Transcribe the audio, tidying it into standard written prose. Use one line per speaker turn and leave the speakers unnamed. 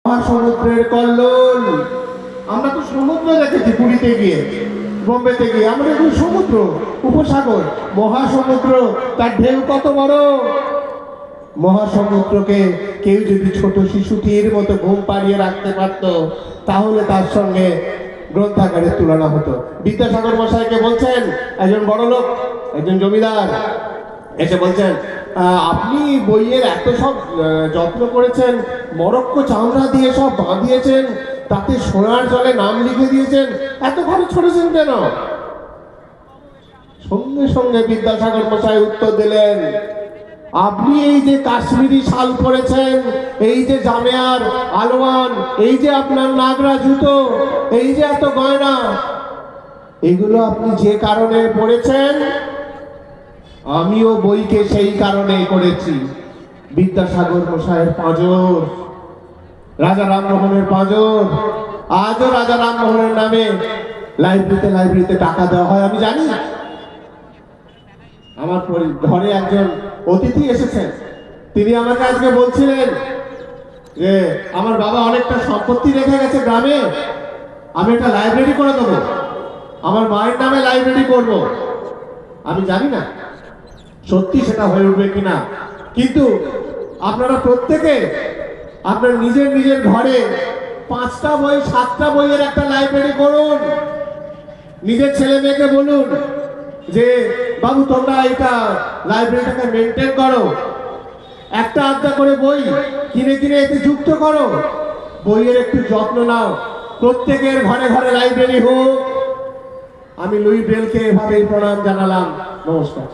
মহাসমুদ্রের কল্লোল। আমরা তো সমুদ্র দেখেছি পুরীতে গিয়ে, বোম্বেতে গিয়ে। আমরা দেখি সমুদ্র, উপসাগর, মহাসমুদ্র, তার ঢেউ কত বড়। মহাসমুদ্রকে কেউ যদি ছোট শিশুটির মতো ঘুম পাড়িয়ে রাখতে পারত, তাহলে তার সঙ্গে গ্রন্থাগারের তুলনা হতো। বিদ্যাসাগর মশাইকে বলছেন, একজন বড় লোক, একজন জমিদার এসে বলছেন, আপনি বইয়ের এত সব যত্ন করেছেন, মরক্কো চামড়া দিয়ে সব বাঁধিয়েছেন, তাতে সোনার জলে নাম লিখে দিয়েছেন, এত খরচ করেছেন কেন? সঙ্গে সঙ্গে বিদ্যাসাগর মশাই উত্তর দিলেন, আপনি এই যে কাশ্মীরি শাল পরেছেন, এই যে জামেয়ার আলোয়ান, এই যে আপনার নাগরা জুতো, এই যে এত গয়না, এগুলো আপনি যে কারণে পড়েছেন, আমিও বইকে সেই কারণে করেছি। বিদ্যাসাগর মশাইয়ের পাঁজর, রাজা রামমোহনের পাঁজর। আজও রাজা রামমোহনের নামে লাইব্রেরিতে টাকা দেওয়া হয়, আমি জানি। আমার ঘরে একজন অতিথি এসেছেন, তিনি আমাকে আজকে বলছিলেন যে আমার বাবা অনেকটা সম্পত্তি রেখে গেছে গ্রামে, আমি একটা লাইব্রেরি করে দেবো, আমার মায়ের নামে লাইব্রেরি করব। আমি জানি না সত্যি সেটা হয়ে উঠবে কিনা, কিন্তু আপনারা প্রত্যেকে আপনার নিজের নিজের ঘরে 5টা বই 7টা বইয়ের একটা লাইব্রেরি করুন। নিজের ছেলে মেয়েকে বলুন যে বাবু তোমরা এটা লাইব্রেরিটাকে মেনটেন করো, একটা আধটা করে বই কিনে কিনে এতে যুক্ত করো, বইয়ের একটু যত্ন নাও, প্রত্যেকের ঘরে ঘরে লাইব্রেরি হোক। আমি লুই ব্রেলকে এভাবেই প্রণাম জানালাম। নমস্কার।